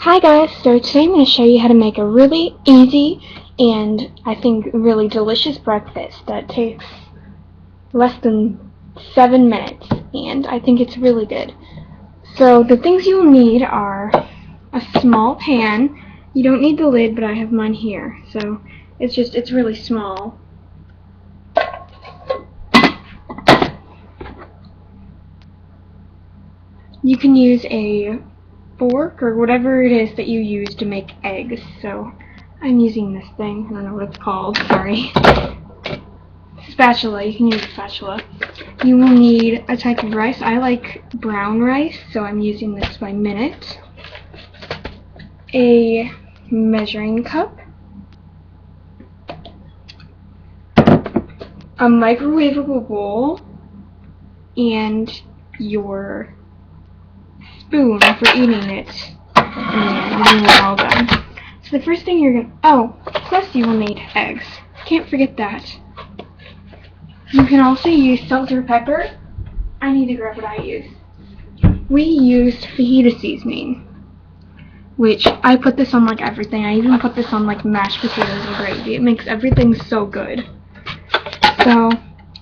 Hi guys, so today I'm going to show you how to make a really easy and I think really delicious breakfast that takes less than 7 minutes and I think it's really good. So the things you will need are a small pan. You don't need the lid, but I have mine here. So it's really small. You can use a fork or whatever it is that you use to make eggs. So I'm using this thing. I don't know what it's called. Sorry. Spatula. You can use a spatula. You will need a type of rice. I like brown rice, so I'm using this by minute. A measuring cup. A microwavable bowl. And your spoon for eating it. And then we're all done. So the first thing you're going to... Oh, plus you will need eggs. Can't forget that. You can also use salt or pepper. I need to grab what I use. We used fajita seasoning, which I put this on like everything. I even put this on like mashed potatoes and gravy. It makes everything so good. So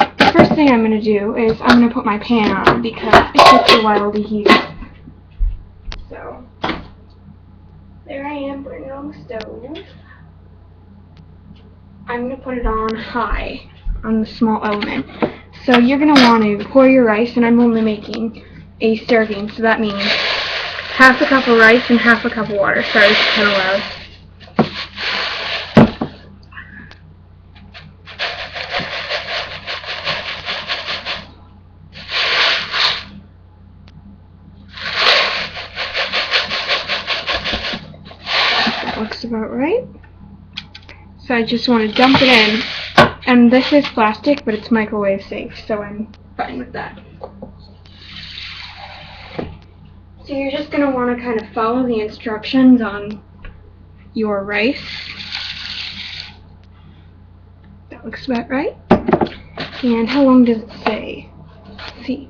the first thing I'm going to do is I'm going to put my pan on because it takes a while to heat. So there I am putting it on the stove. I'm going to put it on high on the small element. So you're going to want to pour your rice, and I'm only making a serving, so that means half a cup of rice and half a cup of water. Sorry, this is kind of loud. That looks about right. So I just want to dump it in. And this is plastic, but it's microwave safe, so I'm fine with that. So you're just going to want to kind of follow the instructions on your rice. That looks about right. And how long does it say? Let's see.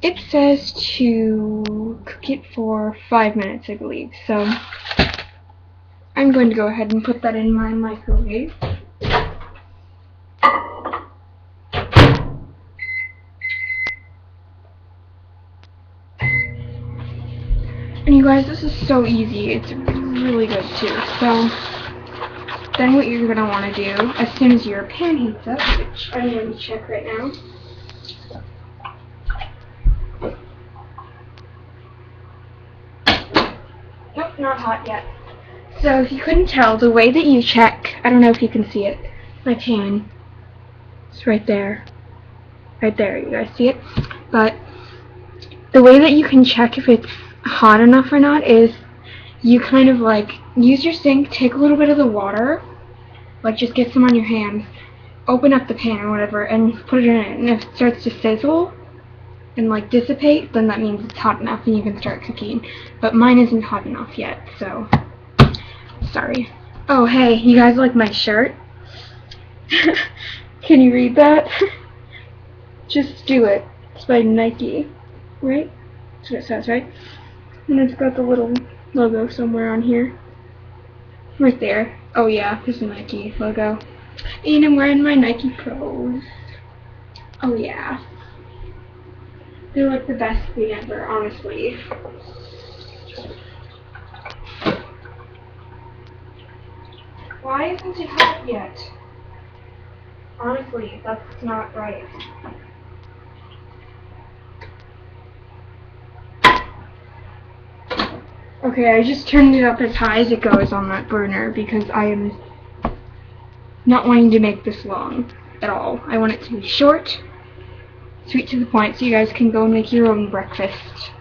It says to cook it for 5 minutes, I believe. So I'm going to go ahead and put that in my microwave. And you guys, this is so easy. It's really good too. So then what you're going to want to do, as soon as your pan heats up, which I'm going to check right now. Nope, not hot yet. So if you couldn't tell, the way that you check, I don't know if you can see it, my pan, it's right there. Right there, you guys see it? But the way that you can check if it's hot enough or not is you kind of like use your sink, take a little bit of the water, like just get some on your hands, open up the pan or whatever, and put it in it. And if it starts to sizzle and like dissipate, then that means it's hot enough and you can start cooking. But mine isn't hot enough yet, so sorry. Oh hey, you guys like my shirt? Can you read that? Just do it. It's by Nike, right? That's what it says, right? And it's got the little logo somewhere on here. Right there. Oh yeah, there's a Nike logo. And I'm wearing my Nike Pros. Oh yeah. They're like the best thing ever, honestly. Why isn't it hot yet? Honestly, that's not right. Okay, I just turned it up as high as it goes on that burner because I am not wanting to make this long at all. I want it to be short, sweet to the point, so you guys can go and make your own breakfast.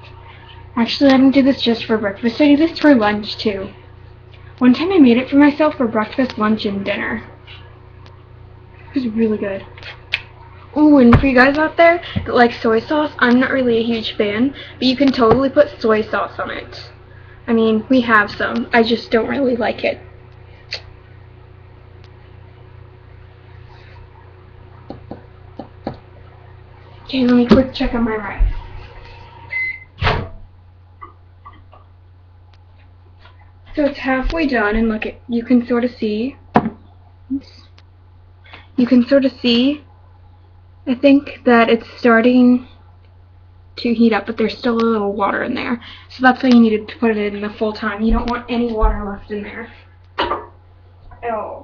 Actually, I don't do this just for breakfast. I do this for lunch too. One time I made it for myself for breakfast, lunch, and dinner. It was really good. Ooh, and for you guys out there that like soy sauce, I'm not really a huge fan, but you can totally put soy sauce on it. I mean, we have some. I just don't really like it. Okay, let me quick check on my rice. So it's halfway done, and look, you can sort of see. You can sort of see, I think, that it's starting to heat up, but there's still a little water in there. So that's why you need to put it in the full time. You don't want any water left in there. Oh.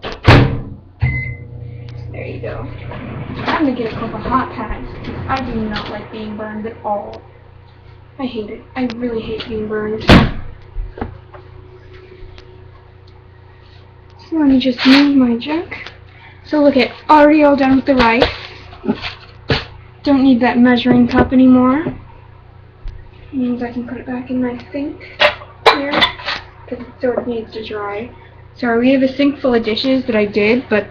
There you go. I'm gonna get a couple hot pads. I do not like being burned at all. I hate it. I really hate being burned. So let me just move my jug. So look at, already all done with the rice. Don't need that measuring cup anymore. Means I can put it back in my sink here, because it sort of needs to dry. Sorry, we have a sink full of dishes that I did, but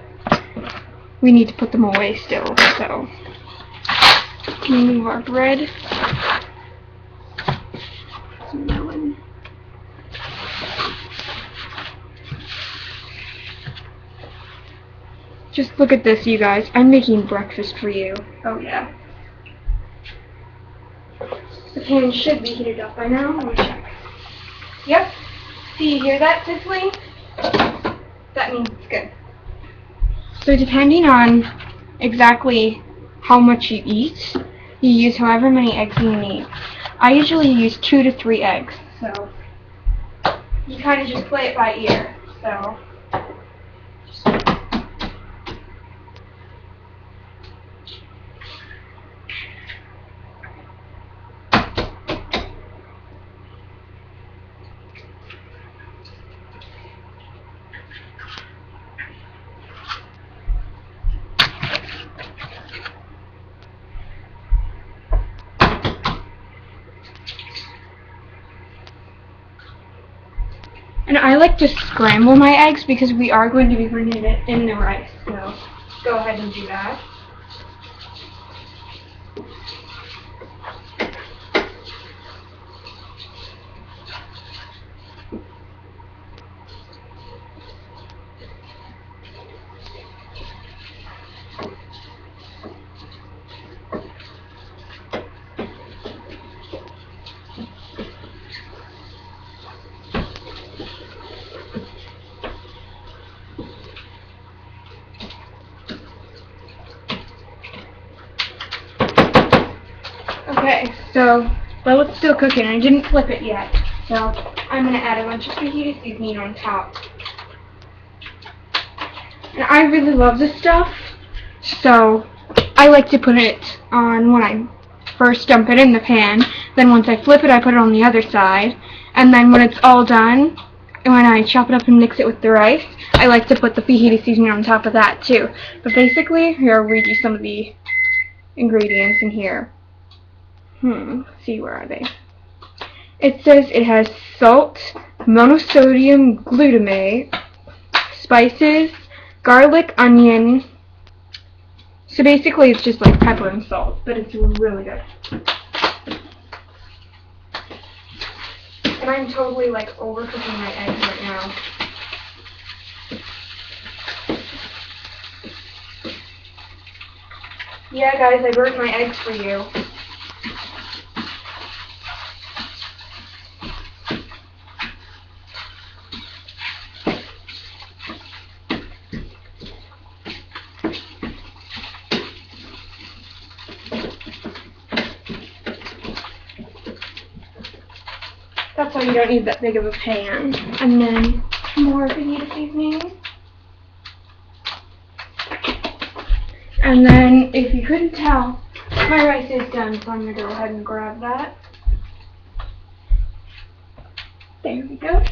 we need to put them away still, so. Can we move our bread? Some melon. Just look at this, you guys. I'm making breakfast for you. Oh, yeah. The pan should be heated up by now. Let me check. Yep. Do you hear that sizzling? That means it's good. So depending on exactly how much you eat, you use however many eggs you need. I usually use 2 to 3 eggs, so you kind of just play it by ear. So. And I like to scramble my eggs because we are going to be putting it in the rice, so go ahead and do that. Okay, so while it's still cooking, I didn't flip it yet, so I'm going to add a bunch of fajita seasoning on top. And I really love this stuff, so I like to put it on when I first dump it in the pan. Then once I flip it, I put it on the other side. And then when it's all done, and when I chop it up and mix it with the rice, I like to put the fajita seasoning on top of that too. But basically, here I'll read you some of the ingredients in here. Let's see, where are they? It says it has salt, monosodium glutamate, spices, garlic, onion. So basically it's just like pepper and salt, but it's really good. And I'm totally like overcooking my eggs right now. Yeah guys, I burnt my eggs for you. That's why you don't need that big of a pan. And then more fajita seasoning. And then, if you couldn't tell, my rice is done, so I'm going to go ahead and grab that. There we go.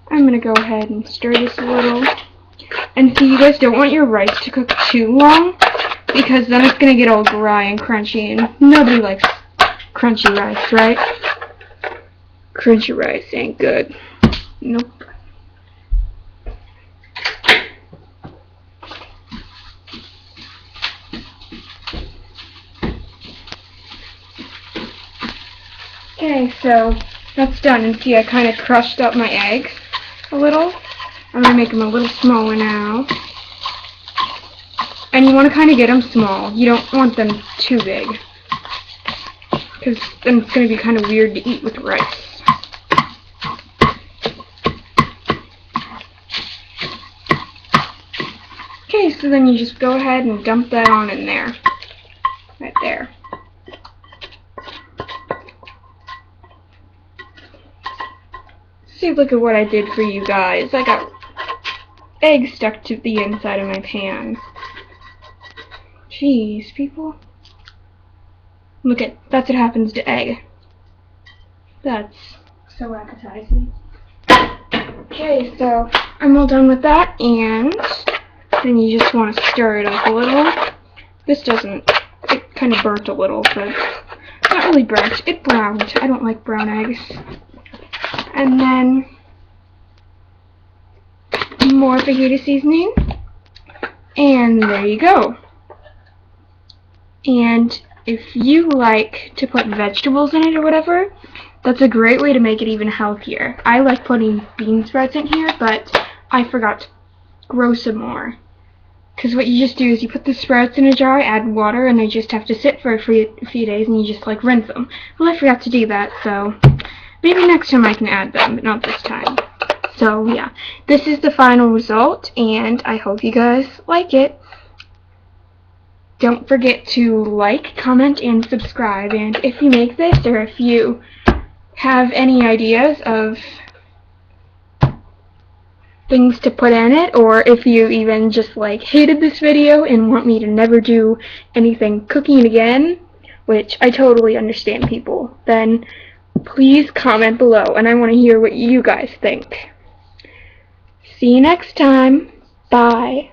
I'm going to go ahead and stir this a little. And so you guys don't want your rice to cook too long, because then it's going to get all dry and crunchy, and nobody likes crunchy rice, right? Crunchy rice ain't good. Nope. Okay, so that's done, and see I kind of crushed up my eggs a little. I'm going to make them a little smaller now. And you want to kind of get them small. You don't want them too big. because then it's going to be kind of weird to eat with rice. Okay, so then you just go ahead and dump that on in there. Right there. See, look at what I did for you guys. I got egg stuck to the inside of my pan. Jeez, people. Look at, that's what happens to egg. That's so appetizing. Okay, so I'm all done with that, and then you just want to stir it up a little. This doesn't, it kind of burnt a little, but not really burnt. It browned. I don't like brown eggs. And then more fajita seasoning, and there you go. And if you like to put vegetables in it or whatever, that's a great way to make it even healthier. I like putting bean sprouts in here, but I forgot to grow some more. Because what you just do is you put the sprouts in a jar, add water, and they just have to sit for a few days, and you just like rinse them. Well, I forgot to do that, so maybe next time I can add them, but not this time. So yeah, this is the final result, and I hope you guys like it. Don't forget to like, comment, and subscribe, and if you make this, or if you have any ideas of things to put in it, or if you even just like hated this video and want me to never do anything cooking again, which I totally understand, people, then please comment below, and I want to hear what you guys think. See you next time. Bye.